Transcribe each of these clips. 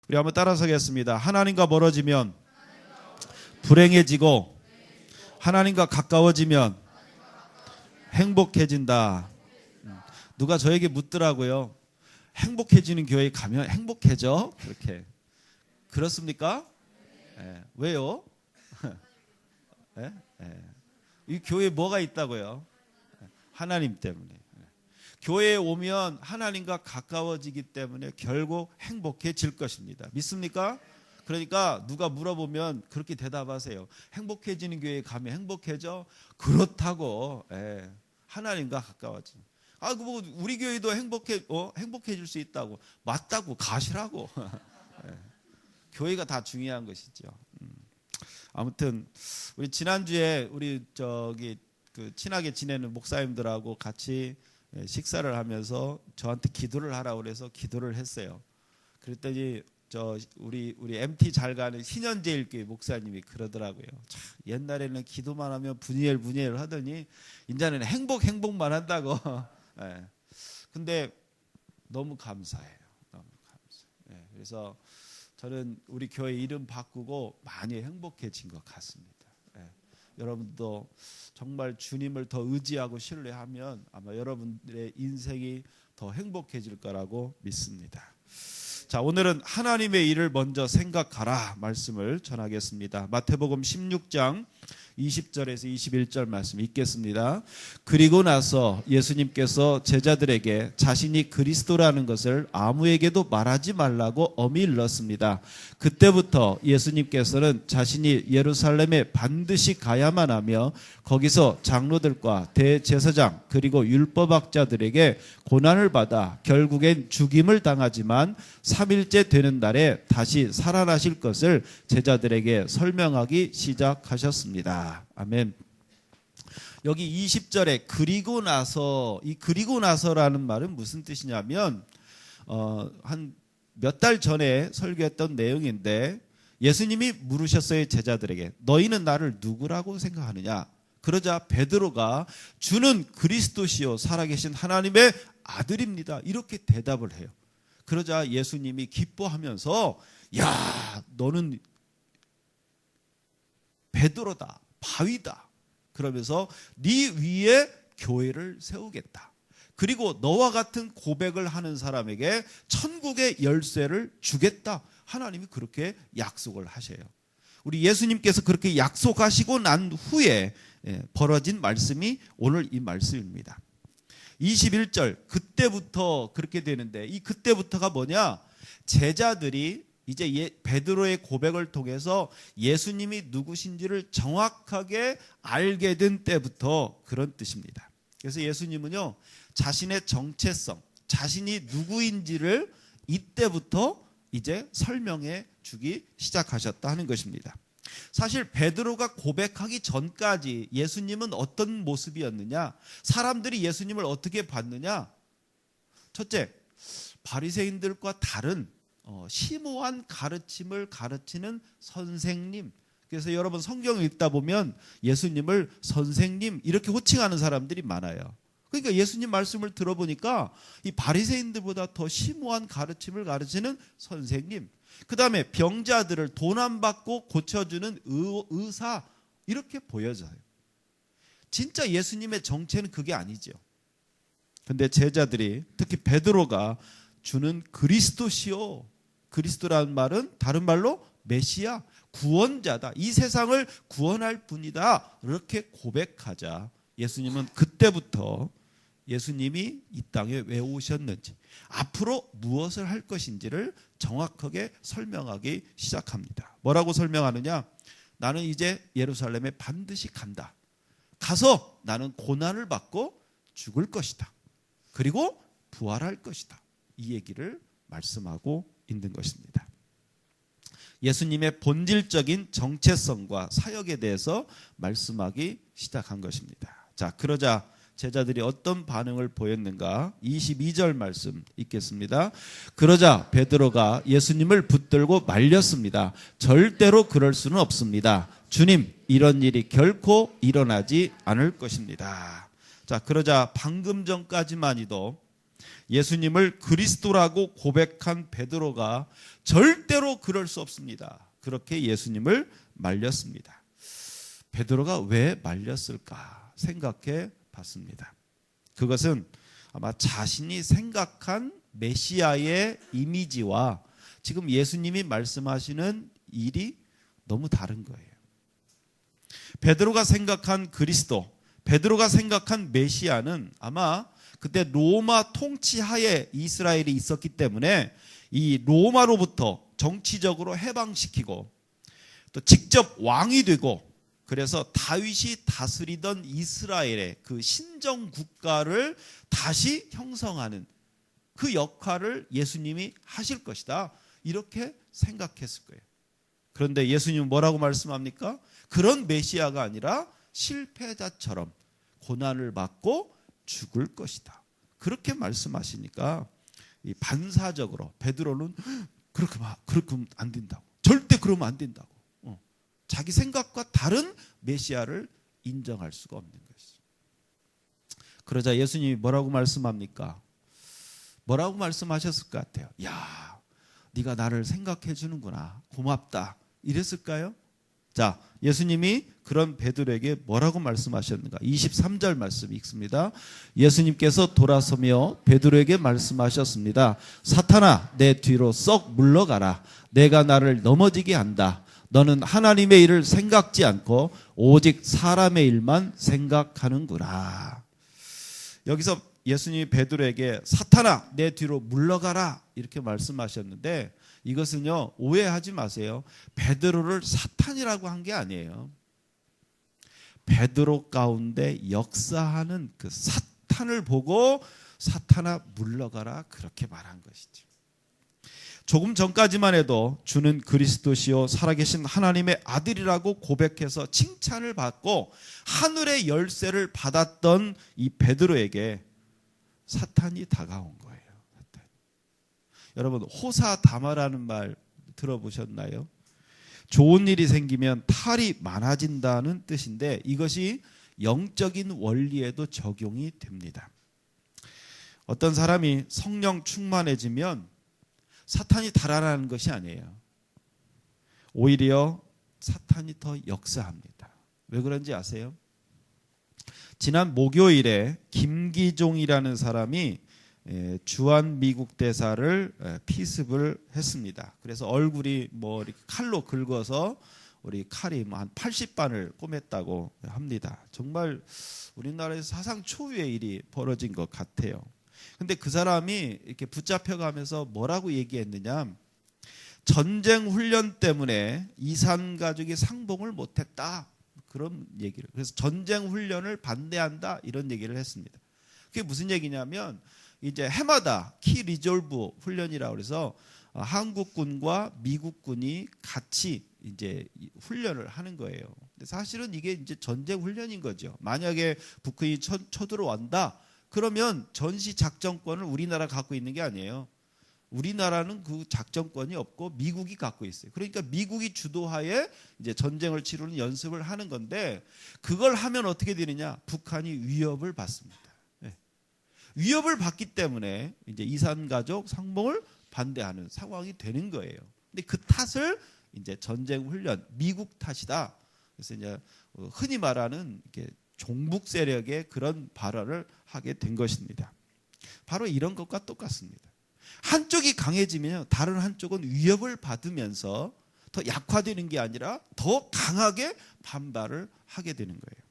우리 한번 따라서 하겠습니다. 하나님과 멀어지면 불행해지고 하나님과 가까워지면 행복해진다. 누가 저에게 묻더라고요. 행복해지는 교회에 가면 행복해져? 그렇게. 그렇습니까? 네. 왜요? 네? 네. 이 교회에 뭐가 있다고요? 하나님 때문에. 교회에 오면 하나님과 가까워지기 때문에 결국 행복해질 것입니다. 믿습니까? 그러니까 누가 물어보면 그렇게 대답하세요. 행복해지는 교회에 가면 행복해져? 그렇다고. 예. 하나님과 가까워지. 뭐 우리 교회도 행복해질 수 있다고. 맞다고 가시라고. 예. 교회가 다 중요한 것이죠. 아무튼 우리 지난주에 우리 친하게 지내는 목사님들하고 같이 식사를 하면서 저한테 기도를 하라고 그래서 기도를 했어요. 그랬더니 우리 MT 잘 가는 신현제일교회 목사님이 그러더라고요. 참, 옛날에는 기도만 하면 분이엘 하더니 이제는 행복만 한다고. 네. 근데 너무 감사해요. 너무 감사해요. 네. 그래서 저는 우리 교회 이름 바꾸고 많이 행복해진 것 같습니다. 네. 여러분도 정말 주님을 더 의지하고 신뢰하면 아마 여러분들의 인생이 더 행복해질 거라고 믿습니다. 자, 오늘은 하나님의 일을 먼저 생각하라 말씀을 전하겠습니다. 마태복음 16장 20절에서 21절 말씀 읽겠습니다. 그리고 나서 예수님께서 제자들에게 자신이 그리스도라는 것을 아무에게도 말하지 말라고 엄히 일렀습니다. 그때부터 예수님께서는 자신이 예루살렘에 반드시 가야만 하며 거기서 장로들과 대제사장 그리고 율법학자들에게 고난을 받아 결국엔 죽임을 당하지만 3일째 되는 날에 다시 살아나실 것을 제자들에게 설명하기 시작하셨습니다. 아멘. 여기 20절에 그리고 나서, 이 그리고 나서라는 말은 무슨 뜻이냐면 한 몇 달 전에 설교했던 내용인데 예수님이 물으셨어요. 제자들에게 너희는 나를 누구라고 생각하느냐? 그러자 베드로가 주는 그리스도시요 살아계신 하나님의 아들입니다. 이렇게 대답을 해요. 그러자 예수님이 기뻐하면서 야, 너는 베드로다. 바위다. 그러면서 네 위에 교회를 세우겠다. 그리고 너와 같은 고백을 하는 사람에게 천국의 열쇠를 주겠다. 하나님이 그렇게 약속을 하셔요. 우리 예수님께서 그렇게 약속하시고 난 후에 벌어진 말씀이 오늘 이 말씀입니다. 21절 그때부터 그렇게 되는데 이 그때부터가 뭐냐? 제자들이 이제 베드로의 고백을 통해서 예수님이 누구신지를 정확하게 알게 된 때부터 그런 뜻입니다. 그래서 예수님은요 자신의 정체성, 자신이 누구인지를 이때부터 이제 설명해 주기 시작하셨다 하는 것입니다. 사실 베드로가 고백하기 전까지 예수님은 어떤 모습이었느냐? 사람들이 예수님을 어떻게 봤느냐? 첫째, 바리새인들과 다른 심오한 가르침을 가르치는 선생님. 그래서 여러분 성경을 읽다 보면 예수님을 선생님 이렇게 호칭하는 사람들이 많아요. 그러니까 예수님 말씀을 들어보니까 이 바리새인들보다 더 심오한 가르침을 가르치는 선생님. 그 다음에 병자들을 돈 안 받고 고쳐주는 의사 이렇게 보여져요. 진짜 예수님의 정체는 그게 아니죠. 근데 제자들이 특히 베드로가 주는 그리스도시요. 그리스도라는 말은 다른 말로 메시아, 구원자다. 이 세상을 구원할 분이다. 이렇게 고백하자 예수님은 그때부터 예수님이 이 땅에 왜 오셨는지 앞으로 무엇을 할 것인지를 정확하게 설명하기 시작합니다. 뭐라고 설명하느냐? 나는 이제 예루살렘에 반드시 간다. 가서 나는 고난을 받고 죽을 것이다. 그리고 부활할 것이다. 이 얘기를 말씀하고 있는 것입니다. 예수님의 본질적인 정체성과 사역에 대해서 말씀하기 시작한 것입니다. 자, 그러자 제자들이 어떤 반응을 보였는가? 22절 말씀 읽겠습니다. 그러자 베드로가 예수님을 붙들고 말렸습니다. 절대로 그럴 수는 없습니다. 주님, 이런 일이 결코 일어나지 않을 것입니다. 자, 그러자 방금 전까지만 해도 예수님을 그리스도라고 고백한 베드로가 절대로 그럴 수 없습니다. 그렇게 예수님을 말렸습니다. 베드로가 왜 말렸을까 생각해 봤습니다. 그것은 아마 자신이 생각한 메시아의 이미지와 지금 예수님이 말씀하시는 일이 너무 다른 거예요. 베드로가 생각한 그리스도, 베드로가 생각한 메시아는 아마 그때 로마 통치하에 이스라엘이 있었기 때문에 이 로마로부터 정치적으로 해방시키고 또 직접 왕이 되고, 그래서 다윗이 다스리던 이스라엘의 그 신정 국가를 다시 형성하는 그 역할을 예수님이 하실 것이다, 이렇게 생각했을 거예요. 그런데 예수님은 뭐라고 말씀합니까? 그런 메시아가 아니라 실패자처럼 고난을 받고 죽을 것이다, 그렇게 말씀하시니까 이 반사적으로 베드로는 그렇게 하면 안 된다고, 절대 그러면 안 된다고, 자기 생각과 다른 메시아를 인정할 수가 없는 것이죠. 그러자 예수님이 뭐라고 말씀합니까? 뭐라고 말씀하셨을 것 같아요? 야, 네가 나를 생각해 주는구나, 고맙다, 이랬을까요? 자, 예수님이 그런 베드로에게 뭐라고 말씀하셨는가? 23절 말씀 읽습니다. 예수님께서 돌아서며 베드로에게 말씀하셨습니다. 사탄아, 내 뒤로 썩 물러가라. 내가 나를 넘어지게 한다. 너는 하나님의 일을 생각지 않고 오직 사람의 일만 생각하는구나. 여기서 예수님이 베드로에게 사탄아, 내 뒤로 물러가라, 이렇게 말씀하셨는데, 이것은요, 오해하지 마세요. 베드로를 사탄이라고 한 게 아니에요. 베드로 가운데 역사하는 그 사탄을 보고 사탄아 물러가라, 그렇게 말한 것이죠. 조금 전까지만 해도 주는 그리스도시요 살아계신 하나님의 아들이라고 고백해서 칭찬을 받고 하늘의 열쇠를 받았던 이 베드로에게 사탄이 다가온 거예요. 여러분, 호사다마라는 말 들어보셨나요? 좋은 일이 생기면 탈이 많아진다는 뜻인데, 이것이 영적인 원리에도 적용이 됩니다. 어떤 사람이 성령 충만해지면 사탄이 달아나는 것이 아니에요. 오히려 사탄이 더 역사합니다. 왜 그런지 아세요? 지난 목요일에 김기종이라는 사람이 주한 미국 대사를 피습을 했습니다. 그래서 얼굴이 뭐 이렇게 칼로 긁어서 우리 칼이 한 80반을 꿰맸다고 합니다. 정말 우리나라에서 사상 초유의 일이 벌어진 것 같아요. 근데 그 사람이 이렇게 붙잡혀가면서 뭐라고 얘기했느냐? 전쟁 훈련 때문에 이산 가족이 상봉을 못했다, 그런 얘기를. 그래서 전쟁 훈련을 반대한다, 이런 얘기를 했습니다. 그게 무슨 얘기냐면, 이제 해마다 키 리졸브 훈련이라고 해서 한국군과 미국군이 같이 이제 훈련을 하는 거예요. 근데 사실은 이게 이제 전쟁 훈련인 거죠. 만약에 북한이 쳐들어온다, 그러면 전시 작전권을 우리나라 갖고 있는 게 아니에요. 우리나라는 그 작전권이 없고 미국이 갖고 있어요. 그러니까 미국이 주도하에 이제 전쟁을 치르는 연습을 하는 건데, 그걸 하면 어떻게 되느냐? 북한이 위협을 받습니다. 위협을 받기 때문에 이제 이산 가족 상봉을 반대하는 상황이 되는 거예요. 근데 그 탓을 이제 전쟁 훈련, 미국 탓이다. 그래서 이제 흔히 말하는 이렇게 종북 세력의 그런 발언을 하게 된 것입니다. 바로 이런 것과 똑같습니다. 한쪽이 강해지면 다른 한쪽은 위협을 받으면서 더 약화되는 게 아니라 더 강하게 반발을 하게 되는 거예요.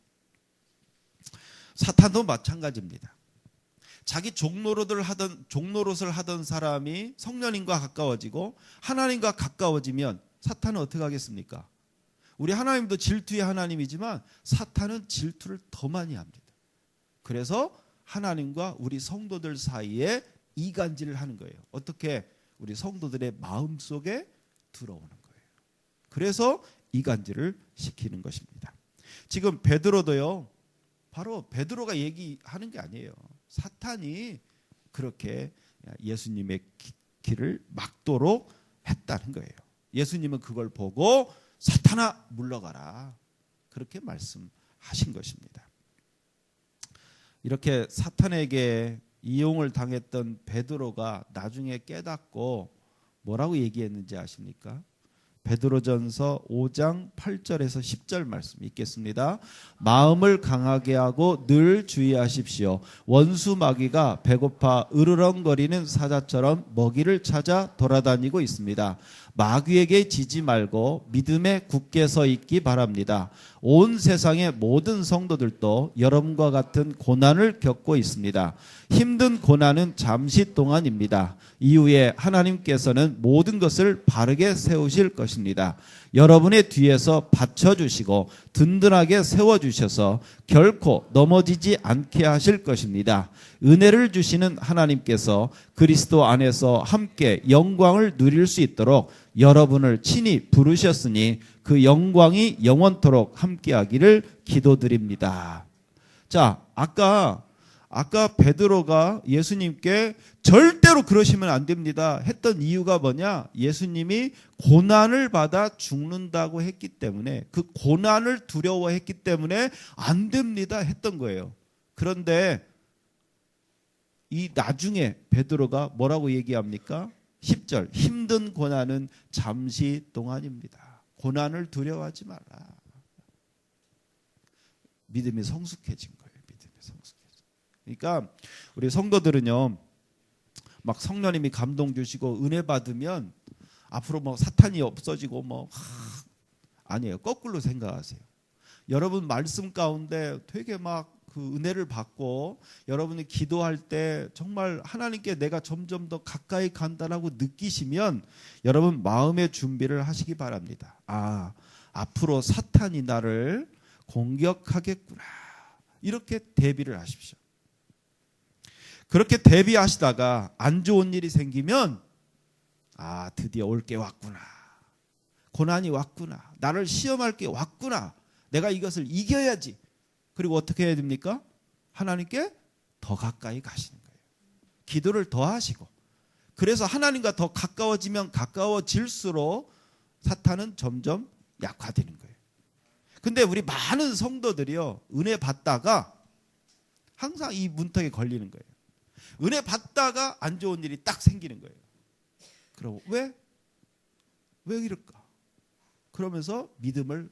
사탄도 마찬가지입니다. 자기 종노릇을 하던 사람이 성령님과 가까워지고 하나님과 가까워지면 사탄은 어떻게 하겠습니까? 우리 하나님도 질투의 하나님이지만 사탄은 질투를 더 많이 합니다. 그래서 하나님과 우리 성도들 사이에 이간질을 하는 거예요. 어떻게? 우리 성도들의 마음속에 들어오는 거예요. 그래서 이간질을 시키는 것입니다. 지금 베드로도요, 바로 베드로가 얘기하는 게 아니에요. 사탄이 그렇게 예수님의 길을 막도록 했다는 거예요. 예수님은 그걸 보고 사탄아 물러가라, 그렇게 말씀하신 것입니다. 이렇게 사탄에게 이용을 당했던 베드로가 나중에 깨닫고 뭐라고 얘기했는지 아십니까? 베드로전서 5장 8절에서 10절 말씀 읽겠습니다. 마음을 강하게 하고 늘 주의하십시오. 원수 마귀가 배고파 으르렁거리는 사자처럼 먹이를 찾아 돌아다니고 있습니다. 마귀에게 지지 말고 믿음에 굳게 서 있기 바랍니다. 온 세상의 모든 성도들도 여러분과 같은 고난을 겪고 있습니다. 힘든 고난은 잠시 동안입니다. 이후에 하나님께서는 모든 것을 바르게 세우실 것입니다. 여러분의 뒤에서 받쳐주시고 든든하게 세워주셔서 결코 넘어지지 않게 하실 것입니다. 은혜를 주시는 하나님께서 그리스도 안에서 함께 영광을 누릴 수 있도록 여러분을 친히 부르셨으니 그 영광이 영원토록 함께하기를 기도드립니다. 자, 아까 베드로가 예수님께 절대로 그러시면 안 됩니다 했던 이유가 뭐냐? 예수님이 고난을 받아 죽는다고 했기 때문에, 그 고난을 두려워했기 때문에 안 됩니다 했던 거예요. 그런데 이 나중에 베드로가 뭐라고 얘기합니까? 10절, 힘든 고난은 잠시 동안입니다. 고난을 두려워하지 마라. 믿음이 성숙해진 거예요. 믿음이 성숙해진. 그러니까 우리 성도들은요, 막 성령님이 감동 주시고 은혜 받으면 앞으로 뭐 사탄이 없어지고 아니에요. 거꾸로 생각하세요. 여러분 말씀 가운데 되게 막 그 은혜를 받고 여러분이 기도할 때 정말 하나님께 내가 점점 더 가까이 간다라고 느끼시면 여러분 마음의 준비를 하시기 바랍니다. 아, 앞으로 사탄이 나를 공격하겠구나. 이렇게 대비를 하십시오. 그렇게 대비하시다가 안 좋은 일이 생기면 아, 드디어 올 게 왔구나. 고난이 왔구나. 나를 시험할 게 왔구나. 내가 이것을 이겨야지. 그리고 어떻게 해야 됩니까? 하나님께 더 가까이 가시는 거예요. 기도를 더 하시고. 그래서 하나님과 더 가까워지면 가까워질수록 사탄은 점점 약화되는 거예요. 근데 우리 많은 성도들이요, 은혜 받다가 항상 이 문턱에 걸리는 거예요. 은혜 받다가 안 좋은 일이 딱 생기는 거예요. 그럼 왜 이럴까? 그러면서 믿음을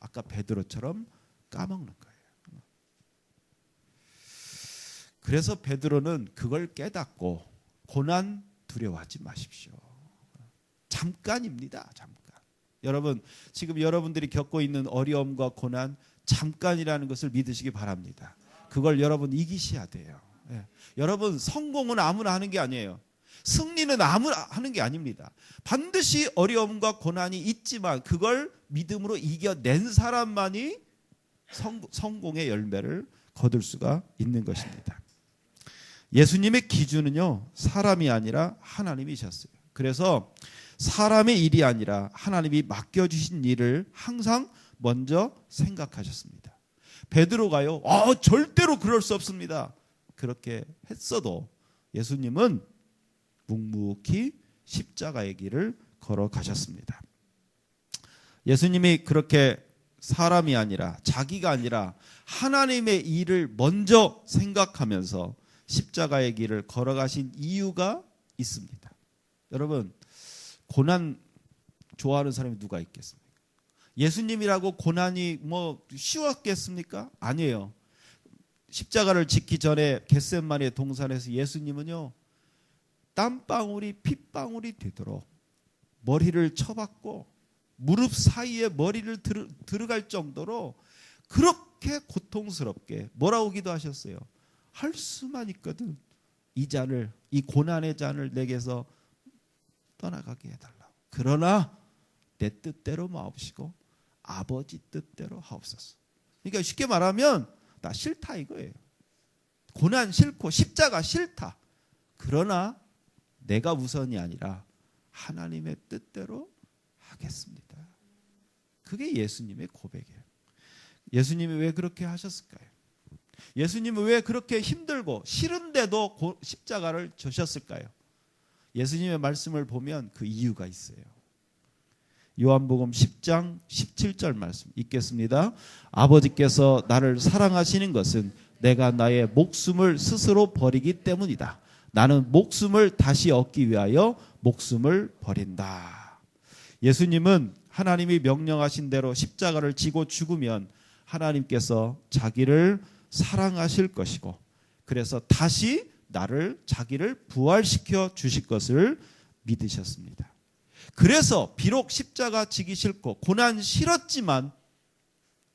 아까 베드로처럼 까먹는 거예요. 그래서 베드로는 그걸 깨닫고 고난 두려워하지 마십시오. 잠깐입니다. 잠깐. 여러분, 지금 여러분들이 겪고 있는 어려움과 고난 잠깐이라는 것을 믿으시기 바랍니다. 그걸 여러분 이기셔야 돼요. 예. 여러분, 성공은 아무나 하는 게 아니에요. 승리는 아무나 하는 게 아닙니다. 반드시 어려움과 고난이 있지만 그걸 믿음으로 이겨낸 사람만이 성공의 열매를 거둘 수가 있는 것입니다. 예수님의 기준은요, 사람이 아니라 하나님이셨어요. 그래서 사람의 일이 아니라 하나님이 맡겨주신 일을 항상 먼저 생각하셨습니다. 베드로가요, 절대로 그럴 수 없습니다. 그렇게 했어도 예수님은 묵묵히 십자가의 길을 걸어가셨습니다. 예수님이 그렇게 사람이 아니라, 자기가 아니라 하나님의 일을 먼저 생각하면서 십자가의 길을 걸어가신 이유가 있습니다. 여러분, 고난 좋아하는 사람이 누가 있겠습니까? 예수님이라고 고난이 쉬웠겠습니까? 아니에요. 십자가를 짓기 전에 겟세마네 동산에서 예수님은요, 땀방울이 핏방울이 되도록 머리를 쳐박고 무릎 사이에 머리를 들어갈 정도로 그렇게 고통스럽게 뭐라고 기도하셨어요? 할 수만 있거든. 이 잔을, 이 고난의 잔을 내게서 떠나가게 해달라고. 그러나 내 뜻대로 마옵시고 아버지 뜻대로 하옵소서. 그러니까 쉽게 말하면 나 싫다 이거예요. 고난 싫고 십자가 싫다. 그러나 내가 우선이 아니라 하나님의 뜻대로 하겠습니다. 그게 예수님의 고백이에요. 예수님이 왜 그렇게 하셨을까요? 예수님은 왜 그렇게 힘들고 싫은데도 십자가를 지셨을까요? 예수님의 말씀을 보면 그 이유가 있어요. 요한복음 10장 17절 말씀 읽겠습니다. 아버지께서 나를 사랑하시는 것은 내가 나의 목숨을 스스로 버리기 때문이다. 나는 목숨을 다시 얻기 위하여 목숨을 버린다. 예수님은 하나님이 명령하신 대로 십자가를 지고 죽으면 하나님께서 자기를 사랑하실 것이고, 그래서 다시 자기를 부활시켜 주실 것을 믿으셨습니다. 그래서 비록 십자가 지기 싫고 고난 싫었지만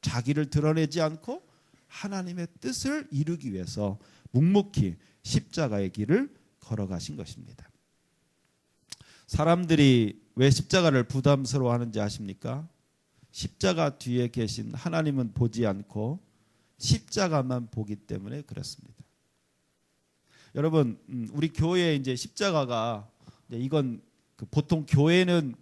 자기를 드러내지 않고 하나님의 뜻을 이루기 위해서 묵묵히 십자가의 길을 걸어가신 것입니다. 사람들이 왜 십자가를 부담스러워하는지 아십니까? 십자가 뒤에 계신 하나님은 보지 않고 십자가만 보기 때문에 그렇습니다. 여러분, 우리 교회에 이제 십자가가, 이건 보통 교회는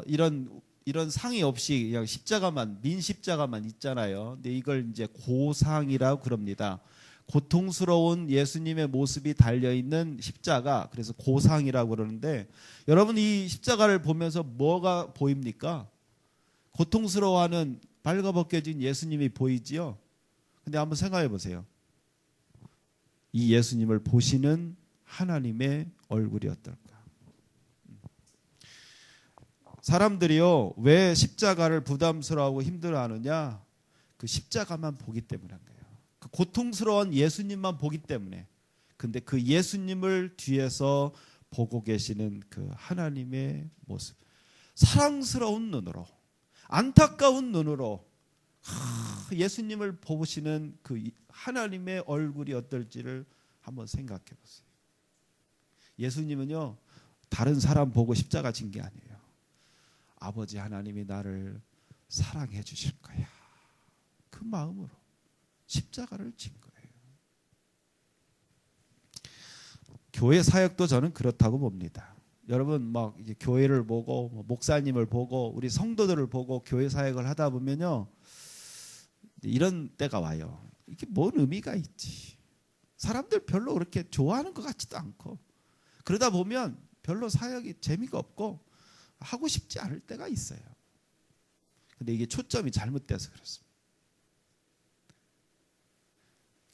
이런 상이 없이 그냥 십자가만, 민십자가만 있잖아요. 근데 이걸 이제 고상이라고 그럽니다. 고통스러운 예수님의 모습이 달려있는 십자가, 그래서 고상이라고 그러는데, 여러분 이 십자가를 보면서 뭐가 보입니까? 고통스러워하는 발가벗겨진 예수님이 보이지요. 근데 한번 생각해 보세요. 이 예수님을 보시는 하나님의 얼굴이 어떨까? 사람들이요, 왜 십자가를 부담스러워하고 힘들어하느냐? 그 십자가만 보기 때문에 한 거예요. 그 고통스러운 예수님만 보기 때문에. 근데 그 예수님을 뒤에서 보고 계시는 그 하나님의 모습, 사랑스러운 눈으로, 안타까운 눈으로 예수님을 보시는 그 하나님의 얼굴이 어떨지를 한번 생각해 보세요. 예수님은요, 다른 사람 보고 십자가 진 게 아니에요. 아버지 하나님이 나를 사랑해 주실 거야, 그 마음으로 십자가를 진 거예요. 교회 사역도 저는 그렇다고 봅니다. 여러분 막 이제 교회를 보고 목사님을 보고 우리 성도들을 보고 교회 사역을 하다 보면요, 이런 때가 와요. 이게 뭔 의미가 있지? 사람들 별로 그렇게 좋아하는 것 같지도 않고, 그러다 보면 별로 사역이 재미가 없고 하고 싶지 않을 때가 있어요. 근데 이게 초점이 잘못돼서 그렇습니다.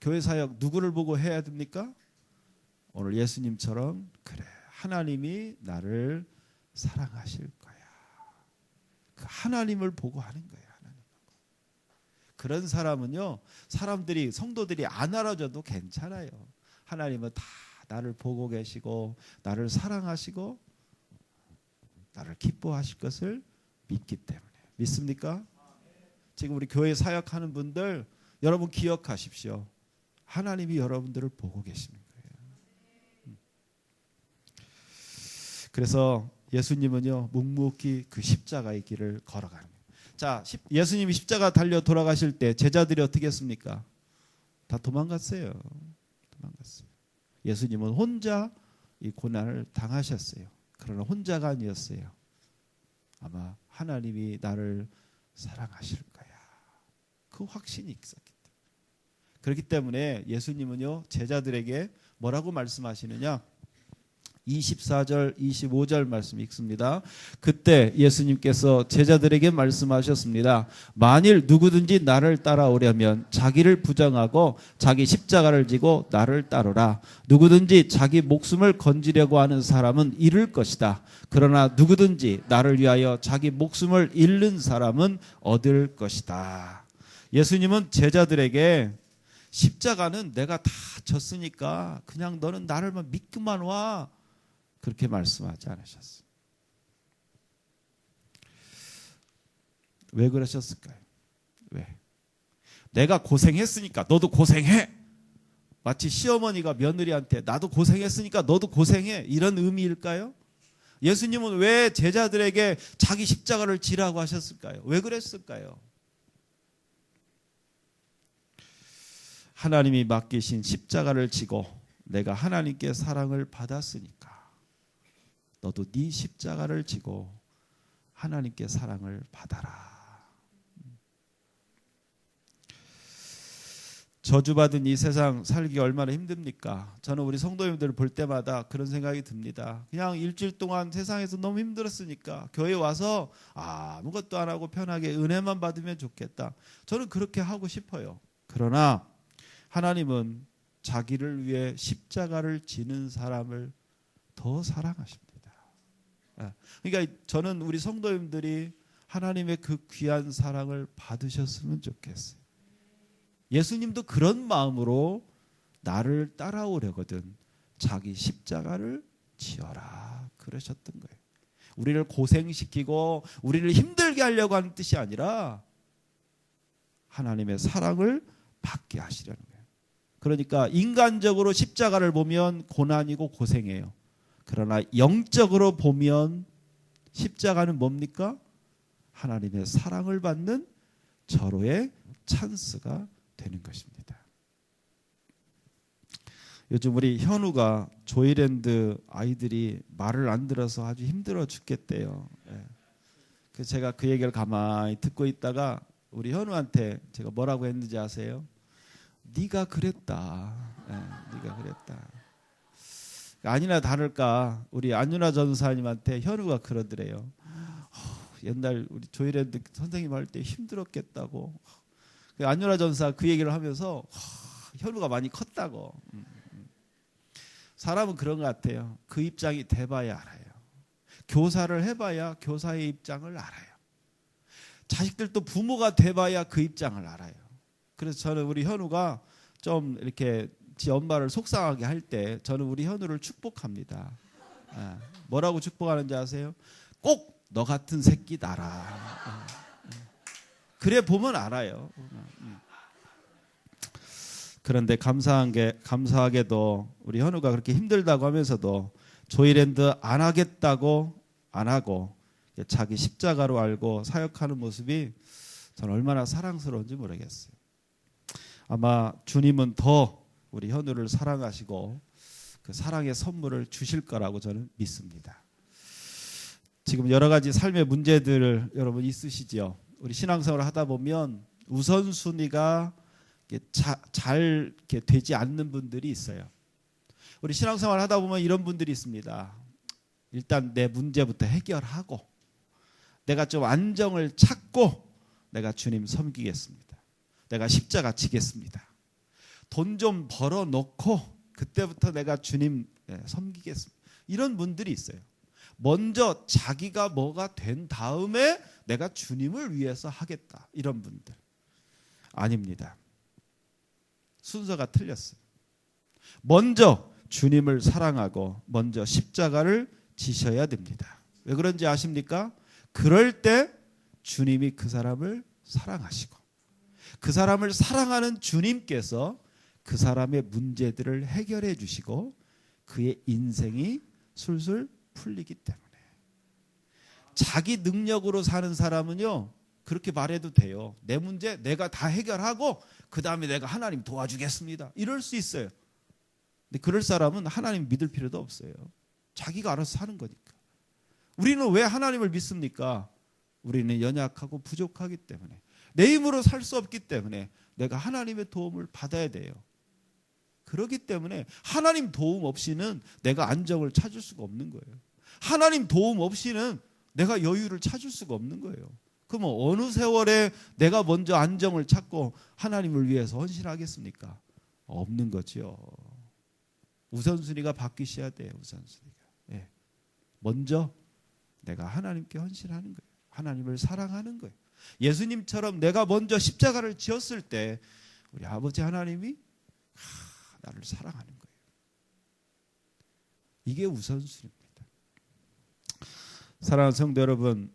교회 사역 누구를 보고 해야 됩니까? 오늘 예수님처럼, 그래, 하나님이 나를 사랑하실 거야, 그 하나님을 보고 하는 거예요. 하나님. 그런 사람은요, 사람들이, 성도들이 안 알아줘도 괜찮아요. 하나님은 다 나를 보고 계시고 나를 사랑하시고 나를 기뻐하실 것을 믿기 때문에. 믿습니까? 지금 우리 교회 사역하는 분들, 여러분 기억하십시오. 하나님이 여러분들을 보고 계시는 거예요. 그래서 예수님은요, 묵묵히 그 십자가의 길을 걸어가는 거예요. 자, 예수님이 십자가 달려 돌아가실 때 제자들이 어떻게 했습니까? 다 도망갔어요. 도망갔어요. 예수님은 혼자 이 고난을 당하셨어요. 그러나 혼자가 아니었어요. 아마 하나님이 나를 사랑하실 거야, 그 확신이 있었기 때문에. 그렇기 때문에 예수님은요, 제자들에게 뭐라고 말씀하시느냐? 24절 25절 말씀 읽습니다. 그때 예수님께서 제자들에게 말씀하셨습니다. 만일 누구든지 나를 따라오려면 자기를 부정하고 자기 십자가를 지고 나를 따르라. 누구든지 자기 목숨을 건지려고 하는 사람은 잃을 것이다. 그러나 누구든지 나를 위하여 자기 목숨을 잃는 사람은 얻을 것이다. 예수님은 제자들에게 십자가는 내가 다 졌으니까 그냥 너는 나를만 믿고만 와, 그렇게 말씀하지 않으셨어요. 왜 그러셨을까요? 왜? 내가 고생했으니까 너도 고생해. 마치 시어머니가 며느리한테 나도 고생했으니까 너도 고생해, 이런 의미일까요? 예수님은 왜 제자들에게 자기 십자가를 지라고 하셨을까요? 왜 그랬을까요? 하나님이 맡기신 십자가를 지고 내가 하나님께 사랑을 받았으니까 너도 네 십자가를 지고 하나님께 사랑을 받아라. 저주받은 이 세상 살기 얼마나 힘듭니까? 저는 우리 성도님들을 볼 때마다 그런 생각이 듭니다. 그냥 일주일 동안 세상에서 너무 힘들었으니까 교회 와서 아무것도 안 하고 편하게 은혜만 받으면 좋겠다. 저는 그렇게 하고 싶어요. 그러나 하나님은 자기를 위해 십자가를 지는 사람을 더 사랑하십니다. 그러니까 저는 우리 성도님들이 하나님의 그 귀한 사랑을 받으셨으면 좋겠어요. 예수님도 그런 마음으로 나를 따라오려거든 자기 십자가를 지어라 그러셨던 거예요. 우리를 고생시키고 우리를 힘들게 하려고 하는 뜻이 아니라 하나님의 사랑을 받게 하시려는 거예요. 그러니까 인간적으로 십자가를 보면 고난이고 고생해요. 그러나 영적으로 보면 십자가는 뭡니까? 하나님의 사랑을 받는 절호의 찬스가 되는 것입니다. 요즘 우리 현우가 조이랜드 아이들이 말을 안 들어서 아주 힘들어 죽겠대요. 그래서 제가 그 얘기를 가만히 듣고 있다가 우리 현우한테 제가 뭐라고 했는지 아세요? 네가 그랬다. 네가 그랬다. 아니나 다를까 우리 안윤아 전사님한테 현우가 그러더래요. 옛날 우리 조이랜드 선생님 할 때 힘들었겠다고. 안윤아 전사 그 얘기를 하면서 현우가 많이 컸다고. 사람은 그런 것 같아요. 그 입장이 돼봐야 알아요. 교사를 해봐야 교사의 입장을 알아요. 자식들도 부모가 돼봐야 그 입장을 알아요. 그래서 저는 우리 현우가 좀 이렇게 지 엄마를 속상하게 할 때 저는 우리 현우를 축복합니다. 뭐라고 축복하는지 아세요? 꼭 너 같은 새끼 낳아라. 그래 보면 알아요. 그런데 감사하게도 우리 현우가 그렇게 힘들다고 하면서도 조이랜드 안 하겠다고 안 하고 자기 십자가로 알고 사역하는 모습이 저는 얼마나 사랑스러운지 모르겠어요. 아마 주님은 더 우리 현우를 사랑하시고 그 사랑의 선물을 주실 거라고 저는 믿습니다. 지금 여러 가지 삶의 문제들 여러분 있으시죠? 우리 신앙생활을 하다 보면 우선순위가 잘 되지 않는 분들이 있어요. 우리 신앙생활 하다 보면 이런 분들이 있습니다. 일단 내 문제부터 해결하고 내가 좀 안정을 찾고 내가 주님 섬기겠습니다. 내가 십자가 지겠습니다. 돈 좀 벌어놓고 그때부터 내가 주님 섬기겠습니다. 이런 분들이 있어요. 먼저 자기가 뭐가 된 다음에 내가 주님을 위해서 하겠다. 이런 분들. 아닙니다. 순서가 틀렸어요. 먼저 주님을 사랑하고 먼저 십자가를 지셔야 됩니다. 왜 그런지 아십니까? 그럴 때 주님이 그 사람을 사랑하시고 그 사람을 사랑하는 주님께서 그 사람의 문제들을 해결해 주시고 그의 인생이 술술 풀리기 때문에 자기 능력으로 사는 사람은요 그렇게 말해도 돼요. 내 문제 내가 다 해결하고 그 다음에 내가 하나님 도와주겠습니다. 이럴 수 있어요. 근데 그럴 사람은 하나님 믿을 필요도 없어요. 자기가 알아서 사는 거니까. 우리는 왜 하나님을 믿습니까? 우리는 연약하고 부족하기 때문에 내 힘으로 살 수 없기 때문에 내가 하나님의 도움을 받아야 돼요. 그렇기 때문에 하나님 도움 없이는 내가 안정을 찾을 수가 없는 거예요. 하나님 도움 없이는 내가 여유를 찾을 수가 없는 거예요. 그럼 어느 세월에 내가 먼저 안정을 찾고 하나님을 위해서 헌신하겠습니까? 없는 거죠. 우선순위가 바뀌셔야 돼요. 우선순위가. 예. 먼저 내가 하나님께 헌신하는 거예요. 하나님을 사랑하는 거예요. 예수님처럼 내가 먼저 십자가를 지었을 때 우리 아버지 하나님이 나를 사랑하는 거예요. 이게 우선순위입니다. 사랑하는 성도 여러분,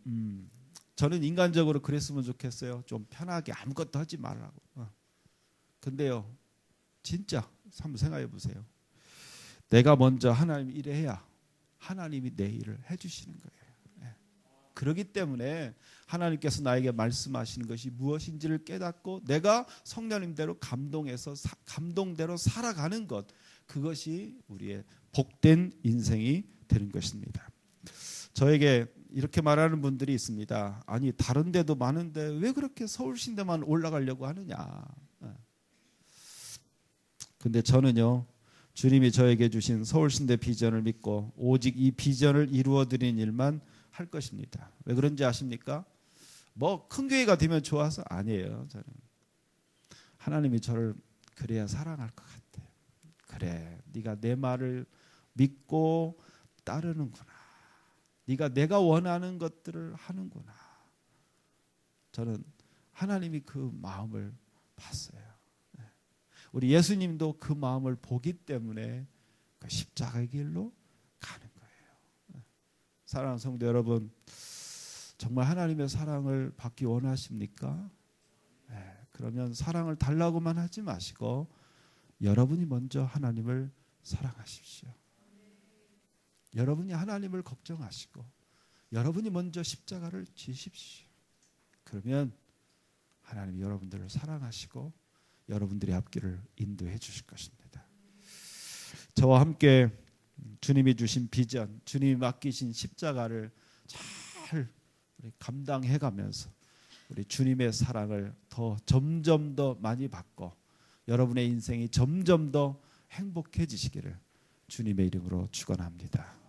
저는 인간적으로 그랬으면 좋겠어요. 좀 편하게 아무것도 하지 말라고. 근데요, 진짜 한번 생각해 보세요. 내가 먼저 하나님 일을 해야 하나님이 내 일을 해주시는 거예요. 그렇기 때문에 하나님께서 나에게 말씀하시는 것이 무엇인지를 깨닫고 내가 성령님대로 감동대로 살아가는 것, 그것이 우리의 복된 인생이 되는 것입니다. 저에게 이렇게 말하는 분들이 있습니다. 아니 다른 데도 많은데 왜 그렇게 서울신대만 올라가려고 하느냐. 근데 저는요, 주님이 저에게 주신 서울신대 비전을 믿고 오직 이 비전을 이루어드리는 일만 할 것입니다. 왜 그런지 아십니까? 뭐 큰 교회가 되면 좋아서 아니에요. 저는 하나님이 저를 그래야 사랑할 것 같아요. 그래, 네가 내 말을 믿고 따르는구나. 네가 내가 원하는 것들을 하는구나. 저는 하나님이 그 마음을 봤어요. 우리 예수님도 그 마음을 보기 때문에 그 십자가의 길로 가는 거예요. 사랑하는 성도 여러분, 정말 하나님의 사랑을 받기 원하십니까? 그러면 사랑을 달라고만 하지 마시고 여러분이 먼저 하나님을 사랑하십시오. 여러분이 하나님을 걱정하시고 여러분이 먼저 십자가를 지십시오. 그러면 하나님이 여러분들을 사랑하시고 여러분들의 앞길을 인도해 주실 것입니다. 저와 함께 주님이 주신 비전, 주님이 맡기신 십자가를 잘 감당해 가면서 우리 주님의 사랑을 점점 더 많이 받고 여러분의 인생이 점점 더 행복해지시기를 주님의 이름으로 축원합니다.